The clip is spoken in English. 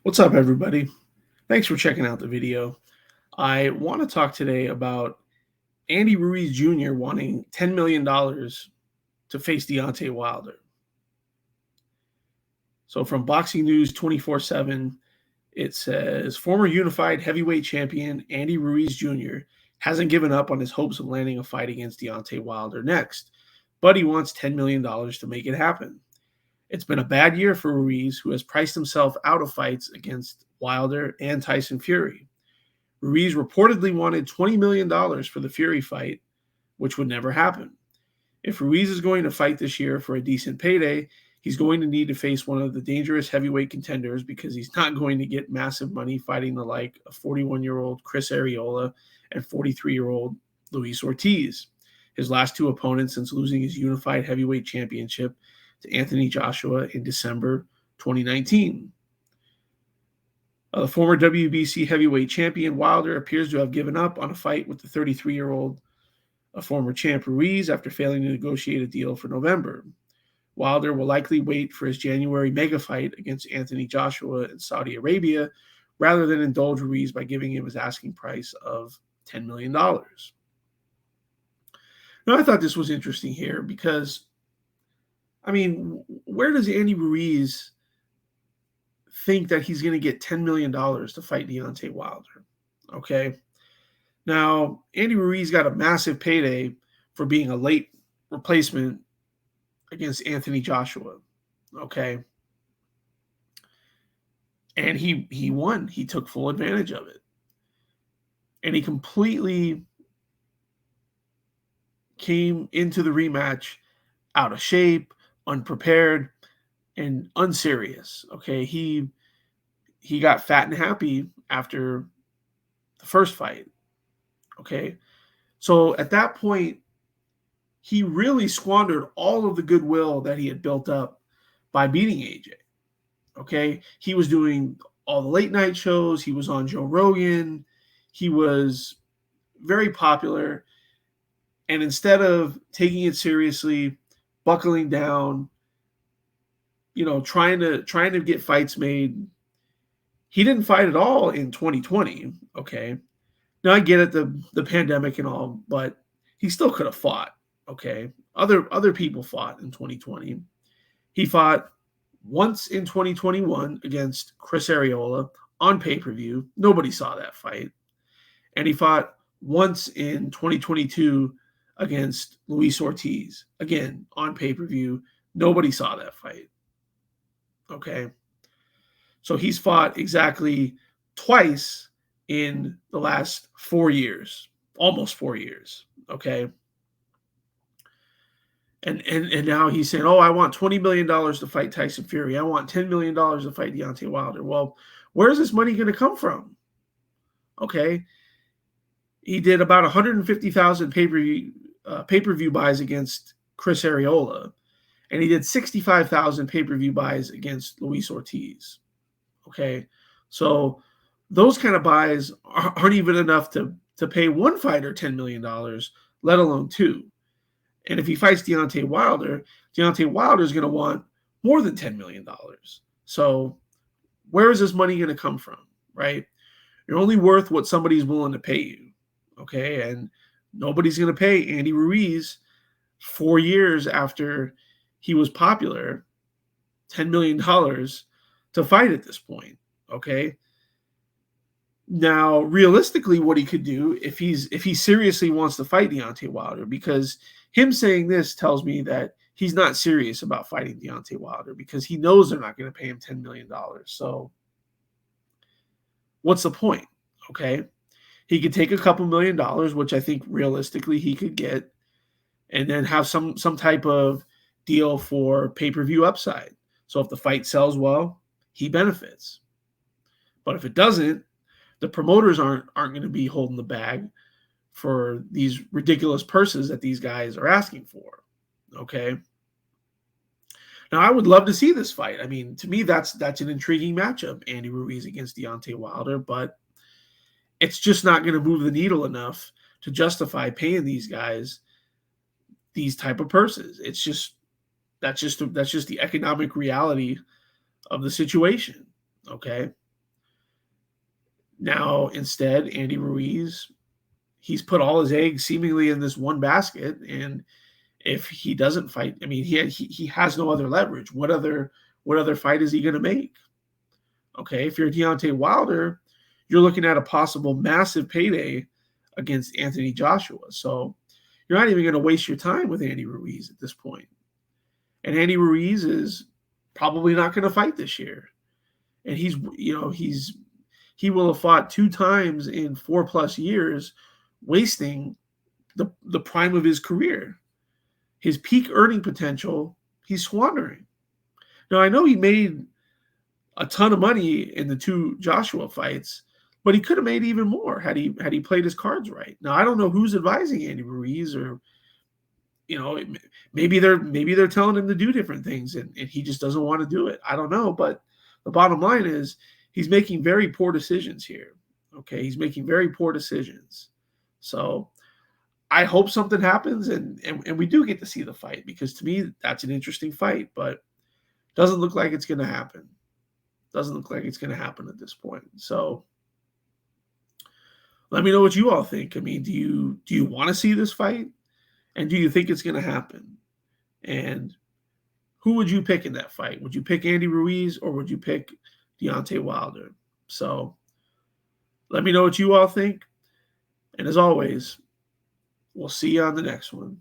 What's up, everybody? Thanks for checking out the video. I want to talk today about Andy Ruiz Jr. wanting $10 million to face Deontay Wilder. So, from Boxing News 24/7, it says former unified heavyweight champion Andy Ruiz Jr. hasn't given up on his hopes of landing a fight against Deontay Wilder next, but he wants $10 million to make it happen. It's been a bad year for Ruiz, who has priced himself out of fights against Wilder and Tyson Fury. Ruiz reportedly wanted $20 million for the Fury fight, which would never happen. If Ruiz is going to fight this year for a decent payday, he's going to need to face one of the dangerous heavyweight contenders because he's not going to get massive money fighting the like of 41-year-old Chris Arreola and 43-year-old Luis Ortiz, his last two opponents since losing his unified heavyweight championship to Anthony Joshua in December 2019. The former WBC heavyweight champion Wilder appears to have given up on a fight with the 33-year-old former champ Ruiz after failing to negotiate a deal for November. Wilder will likely wait for his January mega fight against Anthony Joshua in Saudi Arabia rather than indulge Ruiz by giving him his asking price of $10 million. Now, I thought this was interesting here because, where does Andy Ruiz think that he's going to get $10 million to fight Deontay Wilder? Okay. Now, Andy Ruiz got a massive payday for being a late replacement against Anthony Joshua. Okay. And he won. He took full advantage of it. And he completely came into the rematch out of shape, unprepared, and unserious. Okay. He got fat and happy after the first fight. Okay. So at that point, he really squandered all of the goodwill that he had built up by beating AJ. Okay. He was doing all the late night shows. He was on Joe Rogan. He was very popular. And instead of taking it seriously, buckling down, trying to get fights made, he didn't fight at all in 2020. Okay. Now I get it, the pandemic and all, but he still could have fought. Okay. Other people fought in 2020. He fought once in 2021 against Chris Arreola on pay-per-view. Nobody saw that fight. And he fought once in 2022 against Luis Ortiz, again, on pay-per-view. Nobody saw that fight. Okay. So he's fought exactly twice in the last 4 years, almost 4 years. Okay. And now he's saying, I want $20 million to fight Tyson Fury. I want $10 million to fight Deontay Wilder. Well, where's this money going to come from? Okay. He did about 150,000 pay-per-view buys against Chris Arreola, and he did 65,000 pay-per-view buys against Luis Ortiz. Okay. So those kind of buys aren't even enough to pay one fighter $10 million, let alone two. And if he fights Deontay Wilder is going to want more than $10 million. So where is this money going to come from, right? You're only worth what somebody's willing to pay you, okay? And nobody's going to pay Andy Ruiz 4 years after he was popular $10 million to fight at this point, okay? Now, realistically, what he could do if he seriously wants to fight Deontay Wilder, because him saying this tells me that he's not serious about fighting Deontay Wilder because he knows they're not going to pay him $10 million. So what's the point? Okay. He could take a couple $1,000,000, which I think realistically he could get, and then have some type of deal for pay-per-view upside. So if the fight sells well, he benefits. But if it doesn't, the promoters aren't going to be holding the bag for these ridiculous purses that these guys are asking for. Okay. Now, I would love to see this fight. I mean, to me, that's an intriguing matchup, Andy Ruiz against Deontay Wilder, but it's just not going to move the needle enough to justify paying these guys these type of purses. It's just that's just the economic reality of the situation. Okay. Now, instead, Andy Ruiz, he's put all his eggs seemingly in this one basket, and if he doesn't fight, I mean, he has no other leverage. What other fight is he going to make? Okay, if you're Deontay Wilder, you're looking at a possible massive payday against Anthony Joshua. So you're not even going to waste your time with Andy Ruiz at this point. And Andy Ruiz is probably not going to fight this year. And he will have fought 2 times in 4+ years, wasting the prime of his career. His peak earning potential, he's squandering. Now, I know he made a ton of money in the 2 Joshua fights, but he could have made even more had he played his cards right. Now, I don't know who's advising Andy Ruiz, or maybe they're telling him to do different things, and he just doesn't want to do it. I don't know, but the bottom line is he's making very poor decisions here. Okay, he's making very poor decisions. So I hope something happens and we do get to see the fight, because to me that's an interesting fight, but doesn't look like it's going to happen. Doesn't look like it's going to happen at this point. So let me know what you all think. I mean, do you want to see this fight? And do you think it's going to happen? And who would you pick in that fight? Would you pick Andy Ruiz, or would you pick Deontay Wilder? So let me know what you all think. And as always, we'll see you on the next one.